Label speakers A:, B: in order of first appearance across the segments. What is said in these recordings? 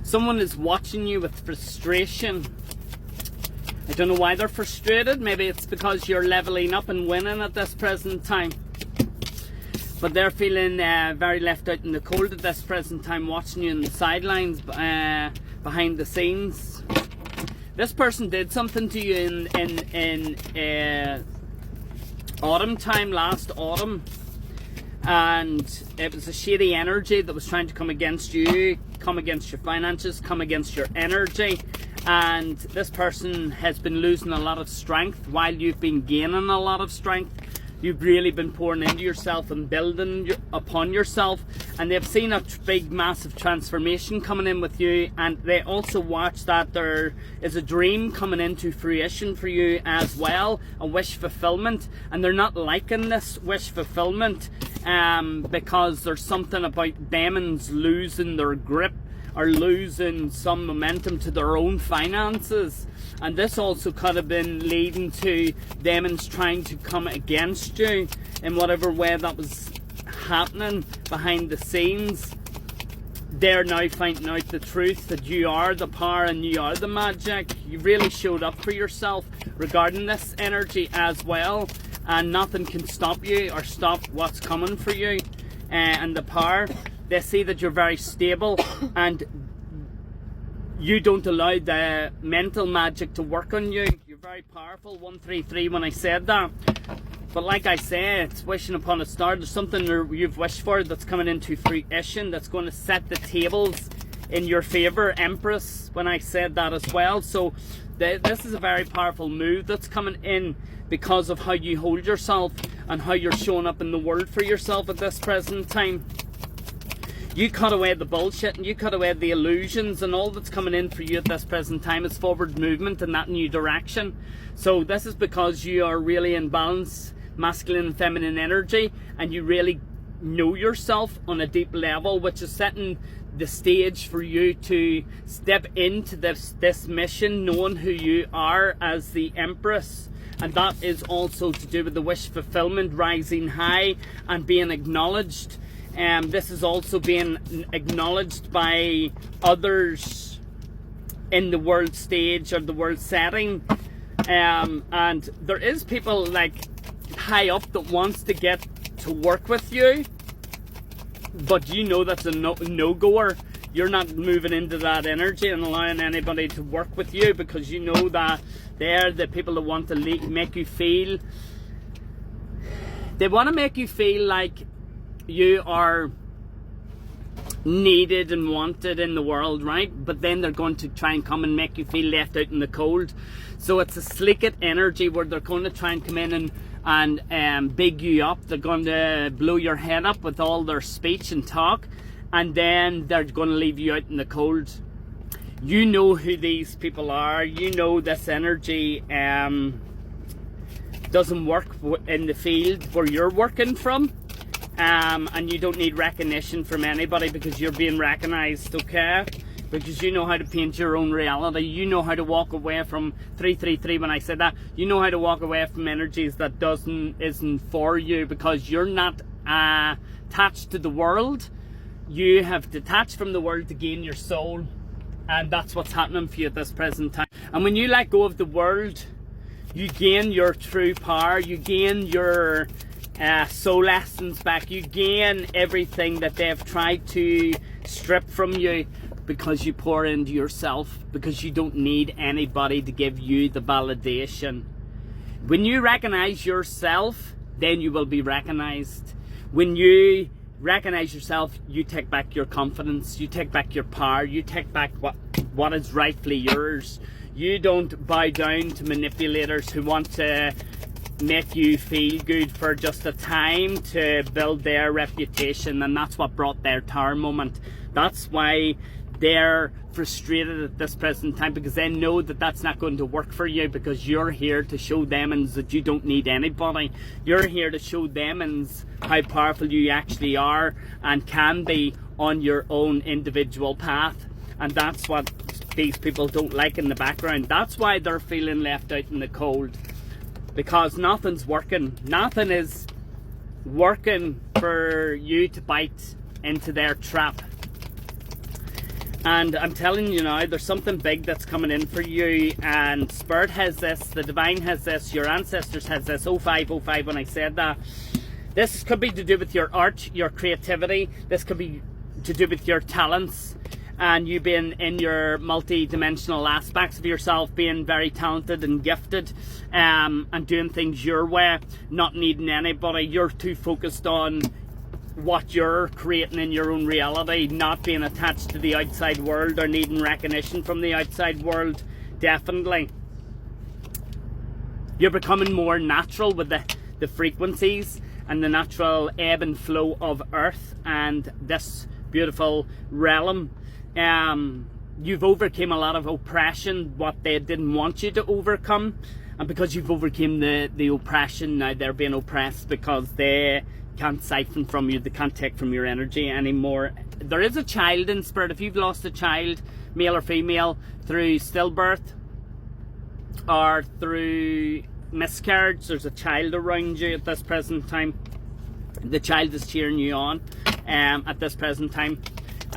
A: Someone is watching you with frustration. I don't know why they're frustrated. Maybe it's because you're leveling up and winning at this present time. But they're feeling very left out in the cold at this present time, watching you in the sidelines, behind the scenes. This person did something to you in autumn time, last autumn. And it was a shady energy that was trying to come against you, come against your finances, come against your energy. And this person has been losing a lot of strength while you've been gaining a lot of strength. You've really been pouring into yourself and building upon yourself. And they've seen a big, massive transformation coming in with you. And they also watch that there is a dream coming into fruition for you as well, a wish fulfillment. And they're not liking this wish fulfillment because there's something about demons losing their grip or losing some momentum to their own finances. And this also could have been leading to demons trying to come against you in whatever way that was happening behind the scenes. They're now finding out the truth that you are the power and you are the magic. You really showed up for yourself regarding this energy as well, and nothing can stop you or stop what's coming for you and the power. They see that you're very stable and you don't allow the mental magic to work on you. You're very powerful, 133 when I said that. But like I say, it's wishing upon a star. There's something you've wished for that's coming into fruition, that's going to set the tables in your favor, Empress, when I said that as well. So this is a very powerful move that's coming in because of how you hold yourself and how you're showing up in the world for yourself at this present time. You cut away the bullshit and you cut away the illusions, and all that's coming in for you at this present time is forward movement in that new direction. So this is because you are really in balance, masculine and feminine energy, and you really know yourself on a deep level, which is setting the stage for you to step into this mission, knowing who you are as the Empress. And that is also to do with the wish fulfillment, rising high and being acknowledged. This is also being acknowledged by others in the world stage or the world setting. And there is people like high up that wants to get to work with you, but you know that's a no-goer. You're not moving into that energy and allowing anybody to work with you, because you know that they're the people that want to make you feel, they want to make you feel like you are needed and wanted in the world, right? But then they're going to try and come and make you feel left out in the cold. So it's a slicket energy where they're going to try and come in and big you up. They're going to blow your head up with all their speech and talk, and then they're going to leave you out in the cold. You know who these people are. You know this energy doesn't work in the field where you're working from. And you don't need recognition from anybody, because you're being recognized, okay? Because you know how to paint your own reality. You know how to walk away from 333 when I said that. You know how to walk away from energies that isn't for you, because you're not attached to the world. You have detached from the world to gain your soul. And that's what's happening for you at this present time. And when you let go of the world, you gain your true power. You gain your soul essence back. You gain everything that they've tried to strip from you, because you pour into yourself, because you don't need anybody to give you the validation. When you recognize yourself, then you will be recognized. When you recognize yourself, you take back your confidence, you take back your power, you take back what is rightfully yours. You don't bow down to manipulators who want to make you feel good for just a time to build their reputation, and that's what brought their tower moment. That's why they're frustrated at this present time, because they know that that's not going to work for you, because you're here to show them that you don't need anybody. You're here to show them how powerful you actually are and can be on your own individual path. And that's what these people don't like in the background. That's why they're feeling left out in the cold, because nothing's working. Nothing is working for you to bite into their trap. And I'm telling you now, there's something big that's coming in for you, and Spirit has this, the Divine has this, your ancestors has this, 0505 when I said that. This could be to do with your art, your creativity. This could be to do with your talents and you being in your multi-dimensional aspects of yourself, being very talented and gifted, and doing things your way, not needing anybody. You're too focused on what you're creating in your own reality, not being attached to the outside world or needing recognition from the outside world. Definitely. You're becoming more natural with the frequencies and the natural ebb and flow of Earth and this beautiful realm. You've overcome a lot of oppression, what they didn't want you to overcome, and because you've overcome the oppression, now they're being oppressed because they can't siphon from you, they can't take from your energy anymore. There is a child in Spirit. If you've lost a child, male or female, through stillbirth or through miscarriage, there's a child around you at this present time. The child is cheering you on at this present time,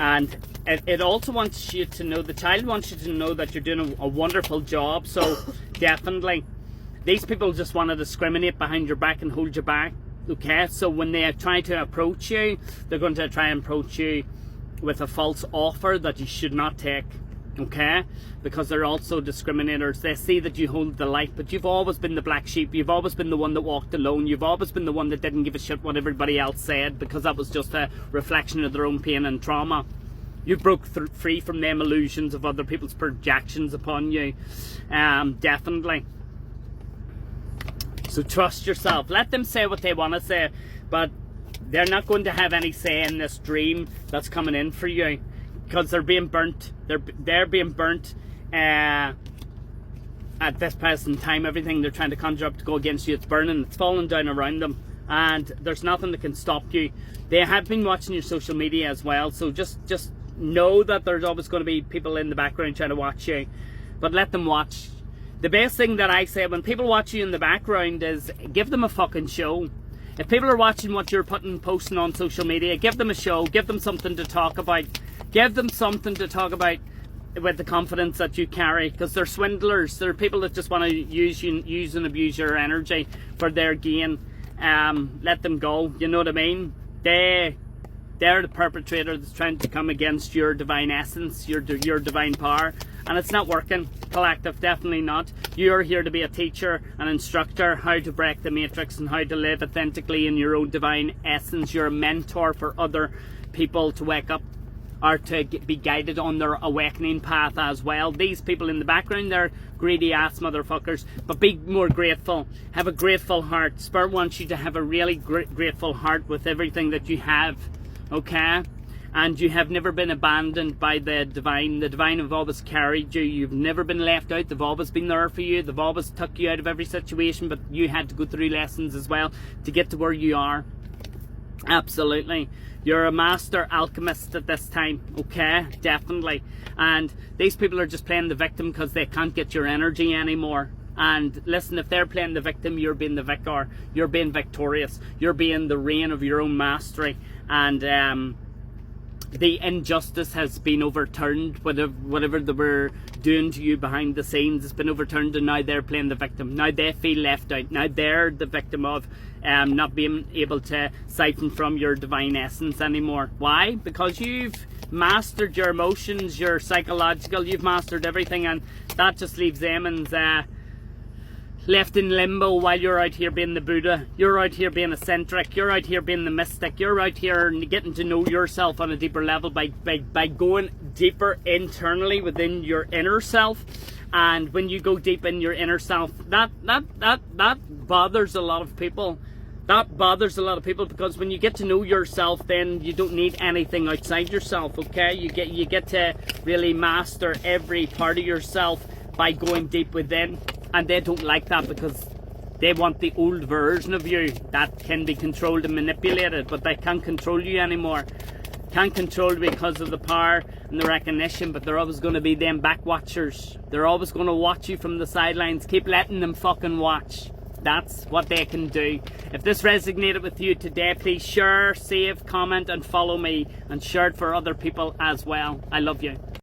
A: and it also wants you to know, the child wants you to know that you're doing a wonderful job. So definitely, these people just want to discriminate behind your back and hold you back. Okay, so when they try to approach you, they're going to try and approach you with a false offer that you should not take. Okay, because they're also discriminators. They see that you hold the light, but you've always been the black sheep. You've always been the one that walked alone. You've always been the one that didn't give a shit what everybody else said, because that was just a reflection of their own pain and trauma. You broke free from them illusions of other people's projections upon you. Definitely. So trust yourself. Let them say what they want to say, but they're not going to have any say in this dream that's coming in for you, because they're being burnt. They're being burnt at this present time. Everything they're trying to conjure up to go against you, it's burning. It's falling down around them, and there's nothing that can stop you. They have been watching your social media as well, so just know that there's always going to be people in the background trying to watch you, but let them watch. The best thing that I say when people watch you in the background is give them a fucking show. If people are watching what you're posting on social media, give them a show, give them something to talk about. Give them something to talk about with the confidence that you carry, because they're swindlers. They're people that just want to use and abuse your energy for their gain. Let them go, you know what I mean? They're the perpetrator that's trying to come against your divine essence, your divine power, and it's not working. Collective, definitely not. You're here to be a teacher, an instructor, how to break the matrix and how to live authentically in your own divine essence. You're a mentor for other people to wake up or to be guided on their awakening path as well. These people in the background, they're greedy ass motherfuckers, but be more grateful. Have a grateful heart. Spirit wants you to have a really grateful heart with everything that you have. Okay, and you have never been abandoned by the divine. The divine have always carried you. You've never been left out. They've always been there for you. They've always took you out of every situation, but you had to go through lessons as well to get to where you are. Absolutely. You're a master alchemist at this time. Okay, definitely. And these people are just playing the victim because they can't get your energy anymore. And listen, if they're playing the victim, you're being the victor. You're being victorious. You're being the reign of your own mastery. And the injustice has been overturned. Whatever they were doing to you behind the scenes has been overturned, and now they're playing the victim. Now they feel left out. Now they're the victim of not being able to siphon from your divine essence anymore. Why? Because you've mastered your emotions, your psychological, you've mastered everything, and that just leaves them and left in limbo while you're out here being the Buddha. You're out here being eccentric. You're out here being the mystic. You're out here getting to know yourself on a deeper level by going deeper internally within your inner self. And when you go deep in your inner self, that bothers a lot of people. That bothers a lot of people, because when you get to know yourself, then you don't need anything outside yourself. Okay, you get to really master every part of yourself by going deep within. And they don't like that, because they want the old version of you that can be controlled and manipulated, but they can't control you anymore. Can't control you because of the power and the recognition, but they're always going to be them back watchers. They're always going to watch you from the sidelines. Keep letting them fucking watch. That's what they can do. If this resonated with you today, please share, save, comment and follow me, and share it for other people as well. I love you.